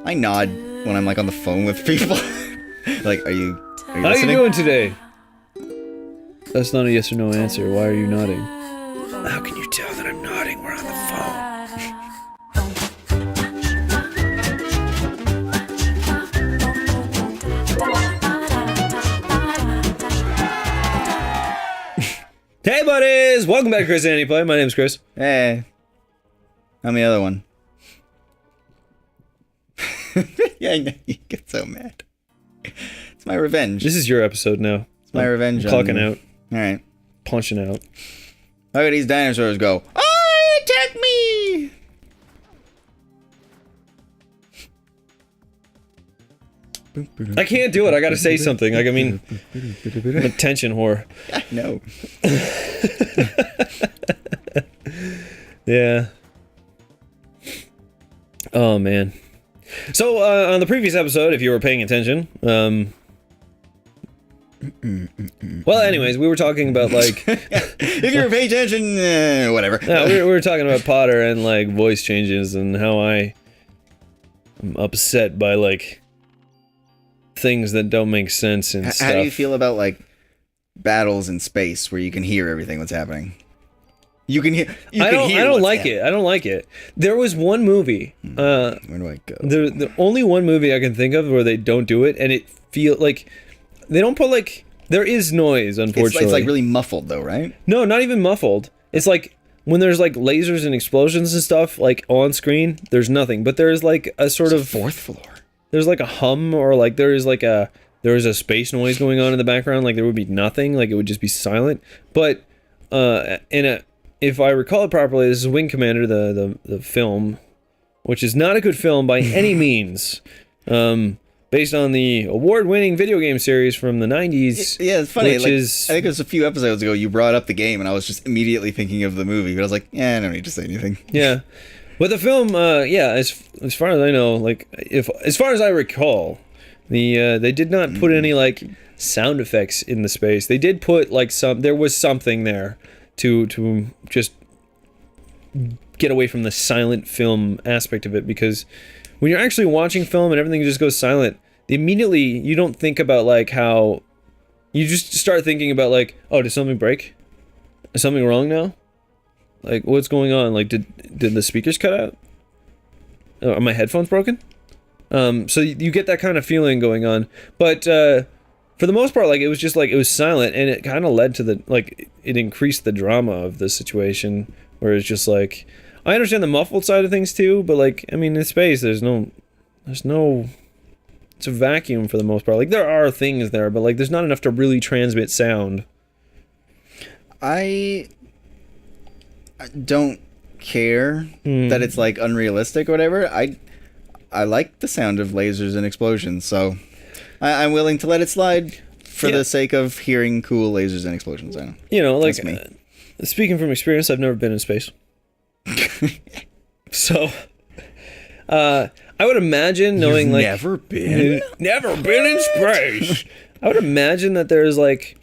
I nod when I'm like on the phone with people. Like, are you How listening? you doing today? That's not a yes or no answer. Why are you nodding? How can you tell that I'm nodding? We're on the phone. Hey buddies! Welcome back to Chris and Andy Play. My name's Chris. Hey. I'm the other one. Yeah, I know. You get so mad. It's my revenge. This is your episode now. It's my revenge. Clocking out. Alright. Punching out. Look at these dinosaurs go. Oh, attack me! I can't do it. I gotta say something. Like, I mean, I'm a tension whore. I know. Yeah. Oh, man. So, on the previous episode, if you were paying attention, well, anyways, we were talking about, like... If you were paying attention, whatever. No, we were talking about Potter and, like, voice changes and how I'm upset by, like, things that don't make sense and stuff. How do you feel about, like, battles in space where you can hear everything that's happening? You can hear. I don't like it. I don't like it. There was one movie. Where do I go? The only one movie I can think of where they don't do it, and it feel like they don't put like there is noise. Unfortunately, it's like really muffled though, right? No, not even muffled. It's like when there's like lasers and explosions and stuff like on screen. There's nothing, but there's like a sort of fourth floor. There's like a hum or like there is a space noise going on in the background. Like there would be nothing. Like it would just be silent. But if I recall it properly, this is Wing Commander, the film, which is not a good film by any means, based on the award-winning video game series from the 90s. Yeah, it's funny. Which like, is... I think it was a few episodes ago you brought up the game, and I was just immediately thinking of the movie, but I was like, I don't need to say anything. Yeah. But the film, as far as I know, like, as far as I recall, they did not put any, like, sound effects in the space. They did put, like, there was something there to just get away from the silent film aspect of it, because when you're actually watching film and everything just goes silent, immediately you don't think about like how you just start thinking about like, oh, did something break? Is something wrong now? Like, what's going on? Like, did the speakers cut out? Are my headphones broken? So you get that kind of feeling going on, but for the most part, like, it was just like, it was silent, and it kind of led to it increased the drama of the situation, where it's just like, I understand the muffled side of things too, but like, I mean, in space, there's no, it's a vacuum for the most part. Like, there are things there, but like, there's not enough to really transmit sound. I don't care that it's like unrealistic or whatever. I like the sound of lasers and explosions, so I'm willing to let it slide for the sake of hearing cool lasers and explosions. I know. You know, like, That's me. Speaking from experience, I've never been in space. So, I would imagine knowing, like... Never been in space! I would imagine that there's, like...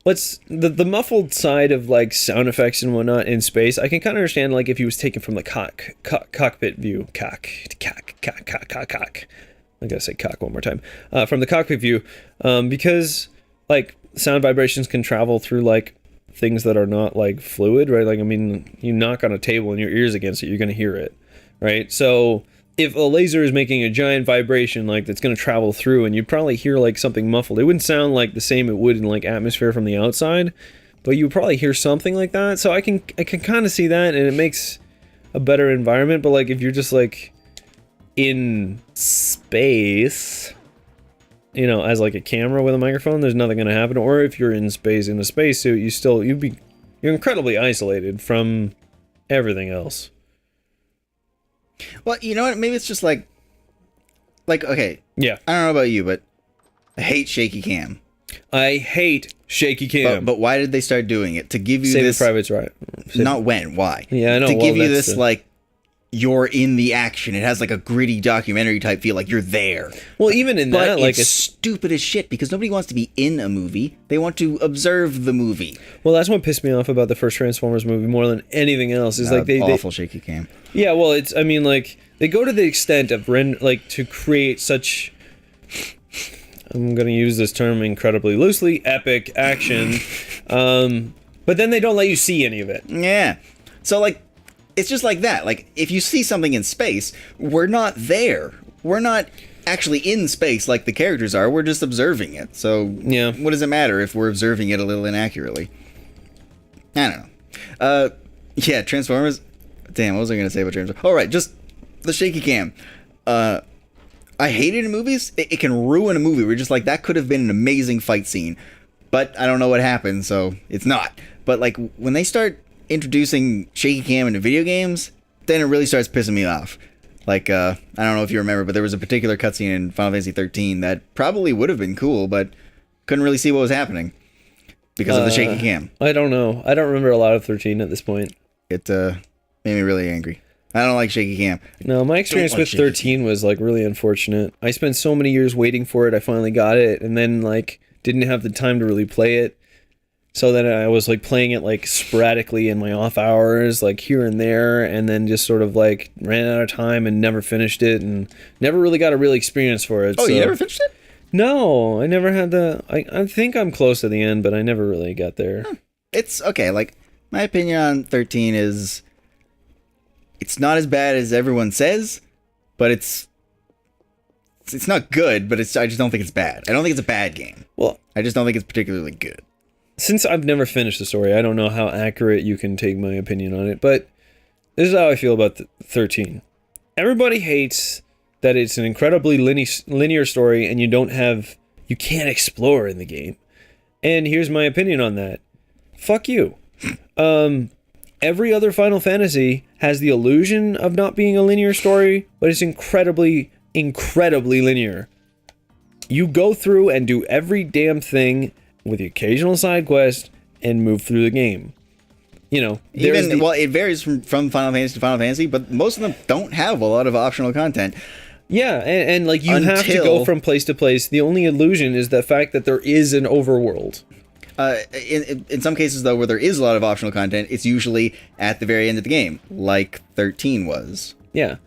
the muffled side of, like, sound effects and whatnot in space, I can kind of understand, like, if he was taken from the cockpit view. Cock. I gotta say cock one more time. From the cockpit view, because, like, sound vibrations can travel through, like, things that are not, like, fluid, right? Like, I mean, you knock on a table and your ear's against it, you're gonna hear it, right? So, if a laser is making a giant vibration, like, that's gonna travel through, and you'd probably hear, like, something muffled. It wouldn't sound like the same it would in, like, atmosphere from the outside, but you would probably hear something like that. So I can kind of see that, and it makes a better environment. But, like, if you're just, like, in space, you know, as like a camera with a microphone, there's nothing gonna happen. Or if you're in space in a spacesuit, you're incredibly isolated from everything else. Well, you know what? Maybe it's just like okay. Yeah. I don't know about you, but I hate shaky cam. I hate shaky cam. But why did they start doing it? To give you Save this... the private's right. Not when, why? Yeah, I know. To give you this, like, you're in the action. It has like a gritty documentary type feel, like you're there. Well, even in But that, like it's stupid as shit because nobody wants to be in a movie. They want to observe the movie. well, that's what pissed me off about the first Transformers movie more than anything else. Is like they awful shaky cam. yeah, well, it's I mean like they go to the extent of to create such. I'm gonna use this term incredibly loosely. Epic action, but then they don't let you see any of it. Yeah. So like. It's just like that. Like, if you see something in space, we're not there. We're not actually in space like the characters are. We're just observing it. So, yeah. What does it matter if we're observing it a little inaccurately? I don't know. Yeah, Transformers. Damn, what was I going to say about Transformers? Oh, right, just the shaky cam. I hate it in movies. It can ruin a movie. We're just like, that could have been an amazing fight scene. But I don't know what happened, so it's not. But, like, when they start introducing shaky cam into video games, then it really starts pissing me off. Like, I don't know if you remember, but there was a particular cutscene in Final Fantasy 13 that probably would have been cool, but couldn't really see what was happening because of the shaky cam. I don't know. I don't remember a lot of 13 at this point. It made me really angry. I don't like shaky cam. No, my experience with 13 was like really unfortunate. I spent so many years waiting for it. I finally got it, and then like didn't have the time to really play it. So then I was like playing it like sporadically in my off hours, like here and there, and then just sort of like ran out of time and never finished it, and never really got a real experience for it. Oh, so. You never finished it? No, I never had the. I think I'm close to the end, but I never really got there. It's okay. Like my opinion on 13 is, it's not as bad as everyone says, but it's not good. But I just don't think it's bad. I don't think it's a bad game. Well, I just don't think it's particularly good. Since I've never finished the story, I don't know how accurate you can take my opinion on it, but this is how I feel about 13. Everybody hates that it's an incredibly linear story and you can't explore in the game. And here's my opinion on that. Fuck you. Every other Final Fantasy has the illusion of not being a linear story, but it's incredibly, incredibly linear. You go through and do every damn thing with the occasional side quest and move through the game. You know, it varies from Final Fantasy to Final Fantasy, but most of them don't have a lot of optional content. Yeah, and like you have to go from place to place. The only illusion is the fact that there is an overworld. In some cases, though, where there is a lot of optional content, it's usually at the very end of the game, like 13 was. Yeah.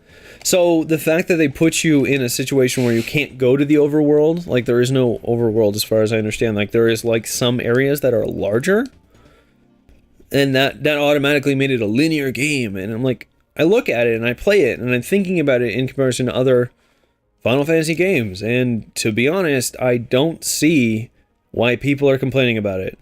So the fact that they put you in a situation where you can't go to the overworld, like there is no overworld as far as I understand, like there is like some areas that are larger, and that automatically made it a linear game. And I'm like, I look at it and I play it and I'm thinking about it in comparison to other Final Fantasy games, and to be honest, I don't see why people are complaining about it.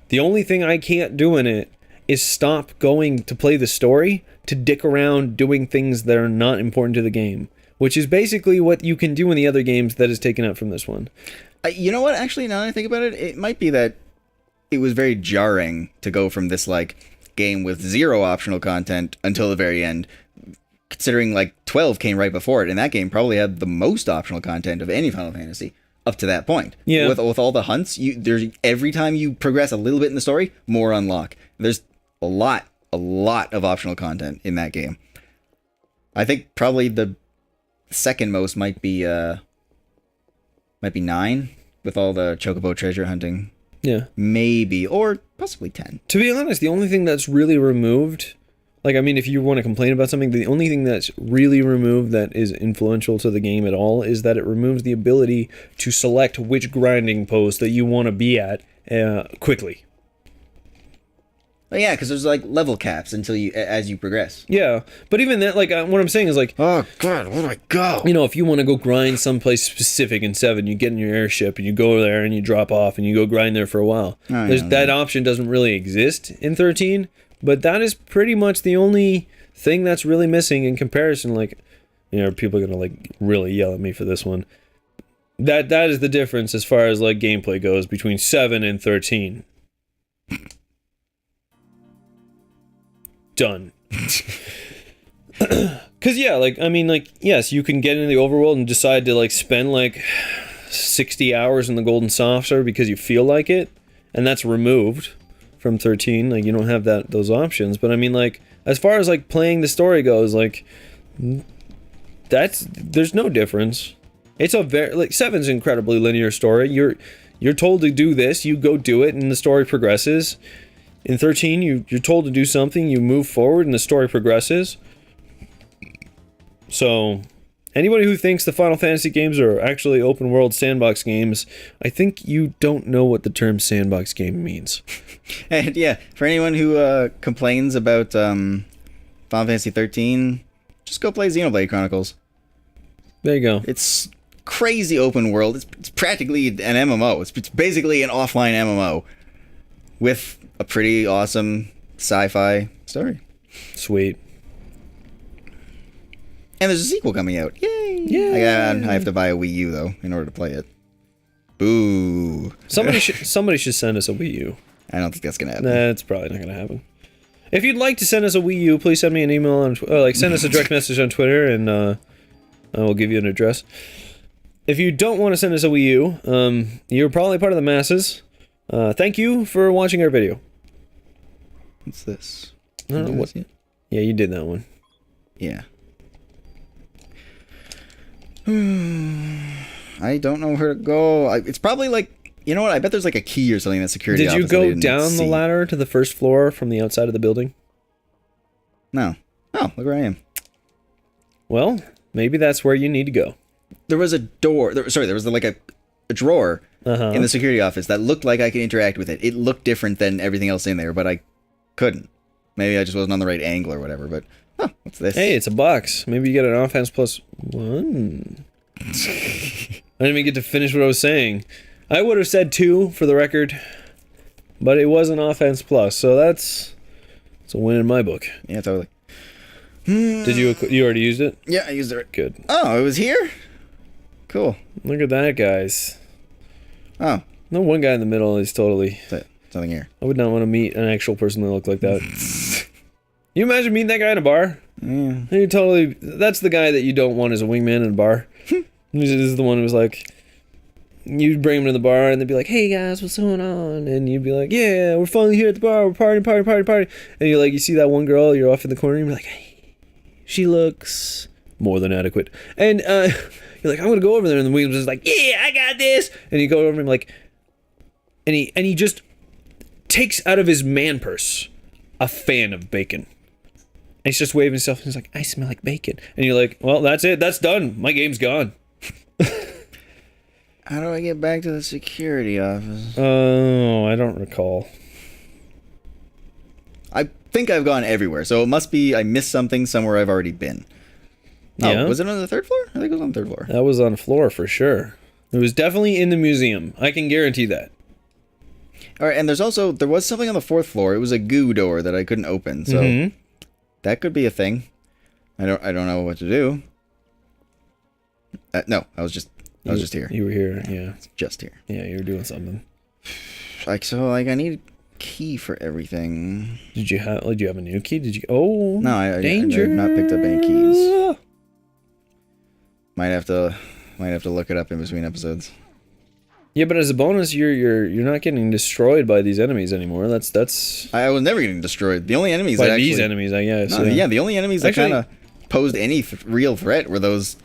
The only thing I can't do in it is stop going to play the story to dick around doing things that are not important to the game, which is basically what you can do in the other games that is taken out from this one. You know what? Actually, now that I think about it, it might be that it was very jarring to go from this like game with zero optional content until the very end, considering like 12 came right before it, and that game probably had the most optional content of any Final Fantasy up to that point. Yeah. With all the hunts, there's every time you progress a little bit in the story, more unlock. There's a lot of optional content in that game. I think probably the second most might be 9 with all the Chocobo treasure hunting. Yeah. Maybe, or possibly 10. To be honest, the only thing that's really removed, like, I mean, if you want to complain about something, the only thing that's really removed that is influential to the game at all is that it removes the ability to select which grinding post that you want to be at quickly. Oh, yeah, because there's like level caps as you progress. Yeah, but even that, like, what I'm saying is like, oh god, where do I go? You know, if you want to go grind someplace specific in 7, you get in your airship and you go there and you drop off and you go grind there for a while. That option doesn't really exist in 13, but that is pretty much the only thing that's really missing in comparison. Like, you know, people are gonna like really yell at me for this one. That is the difference as far as like gameplay goes between 7 and 13. Done. Because yeah, like, I mean, like, yes, you can get into the overworld and decide to like spend like 60 hours in the golden saucer because you feel like it, and that's removed from 13. Like, you don't have those options. But I mean, like, as far as like playing the story goes, like, there's no difference. It's a very, like, 7's an incredibly linear story. You're told to do this, you go do it, and the story progresses. In 13, you're told to do something, you move forward, and the story progresses. So, anybody who thinks the Final Fantasy games are actually open world sandbox games, I think you don't know what the term sandbox game means. And yeah, for anyone who complains about Final Fantasy 13, just go play Xenoblade Chronicles. There you go. It's crazy open world. It's practically an MMO. It's basically an offline MMO with a pretty awesome sci-fi story. Sweet. And there's a sequel coming out. Yay! Yeah. I have to buy a Wii U though in order to play it. Boo. Somebody should send us a Wii U. I don't think that's gonna happen. That's probably not gonna happen. If you'd like to send us a Wii U, please send me an email on, send us a direct message on Twitter, and I will give you an address. If you don't want to send us a Wii U, you're probably part of the masses. Thank you for watching our video. What's this? I don't know what. Yeah, you did that one. Yeah. I don't know where to go. It's probably like, you know what? I bet there's like a key or something in that security office. Did you go down the ladder to the first floor from the outside of the building? No. Oh, look where I am. Well, maybe that's where you need to go. There was a door. There was like a drawer in the security office that looked like I could interact with it. It looked different than everything else in there, but I couldn't. Maybe I just wasn't on the right angle or whatever, but... Oh, what's this? Hey, it's a box. Maybe you get an offense +1. I didn't even get to finish what I was saying. I would have said 2 for the record, but it was an offense plus, so it's a win in my book. Yeah, totally. Did you already used it? Yeah, I used it. Good. Oh, it was here? Cool. Look at that, guys. Oh. No, one guy in the middle is totally... Something here. I would not want to meet an actual person that looked like that. You imagine meeting that guy in a bar? Yeah. That's the guy that you don't want as a wingman in a bar. This is the one who was like, you'd bring him to the bar and they'd be like, hey guys, what's going on? And you'd be like, yeah, we're finally here at the bar, we're partying. And you see that one girl, you're off in the corner, and you're like, hey, she looks more than adequate. And you're like, I'm gonna go over there, and the wingman's just like, yeah, I got this. And you go over and like, and he just takes out of his man purse a fan of bacon. And he's just waving himself, and he's like, I smell like bacon. And you're like, well, that's it. That's done. My game's gone. How do I get back to the security office? Oh, I don't recall. I think I've gone everywhere, so it must be I missed something somewhere I've already been. Yeah. Oh, was it on the 3rd floor? I think it was on the 3rd floor. That was on the floor for sure. It was definitely in the museum. I can guarantee that. All right, and there was something on the 4th floor. It was a goo door that I couldn't open, so that could be a thing. I don't know what to do. No, I was just here. You were here, yeah. Just here. Yeah, you were doing something. I need a key for everything. Did you have a new key? Did you? Oh, no, I danger! have not picked up any keys. Might have to look it up in between episodes. Yeah, but as a bonus, you're not getting destroyed by these enemies anymore. That's. I was never getting destroyed. The only enemies by these enemies, I guess. No, yeah, the only enemies that kind of posed any real threat were the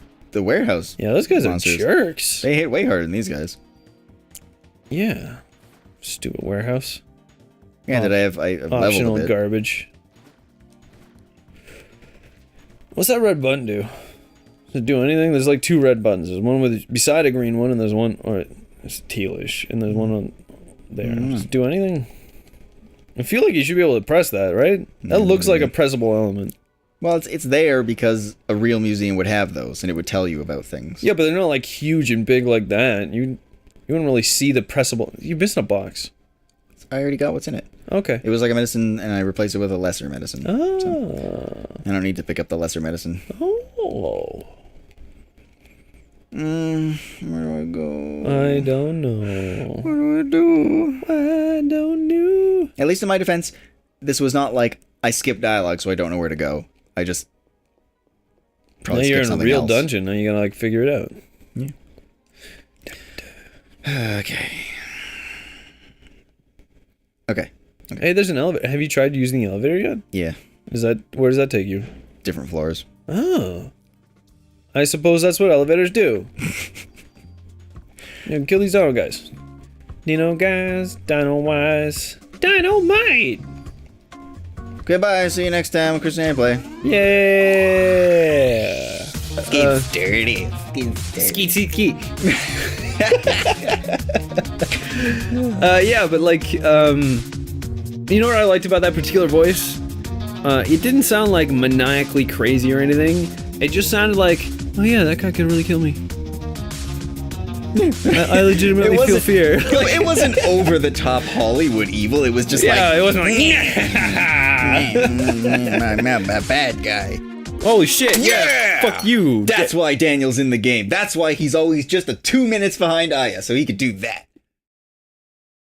warehouse. Yeah, those guys monsters. are jerks. They hit way harder than these guys. Yeah, stupid warehouse. Yeah, I've optional leveled a bit. Garbage. What's that red button do? Does it do anything? There's like 2 red buttons. There's one beside a green one, and there's one, or it's tealish, and there's one on there. Does it do anything? I feel like you should be able to press that, right? That looks like a pressable element. Well, it's there because a real museum would have those, and it would tell you about things. Yeah, but they're not like huge and big like that. You wouldn't really see the pressable. You're missing a box. I already got what's in it. Okay. It was like a medicine, and I replaced it with a lesser medicine. Oh. So I don't need to pick up the lesser medicine. Oh. Where do I go? I don't know. What do I do? I don't know. At least in my defense, this was not like I skipped dialogue, so I don't know where to go. I just now you're in a real dungeon. Now you gotta figure it out. Yeah. Okay. Hey, there's an elevator. Have you tried using the elevator yet? Yeah. Where does that take you? Different floors. Oh. I suppose that's what elevators do. Kill these dino guys. Dino guys, dino wise, dynamite! Goodbye. See you next time with Chris and Play. Yeah! It's dirty. Skeet, skeet, skeet. Yeah, but like, you know what I liked about that particular voice? It didn't sound like maniacally crazy or anything. It just sounded like, oh yeah, that guy could really kill me. I legitimately feel fear. It wasn't over the top Hollywood evil. It was just It wasn't like, my bad guy. holy shit, yeah, fuck you. That's why Daniel's in the game. That's why he's always just 2 minutes behind Aya, so he could do that.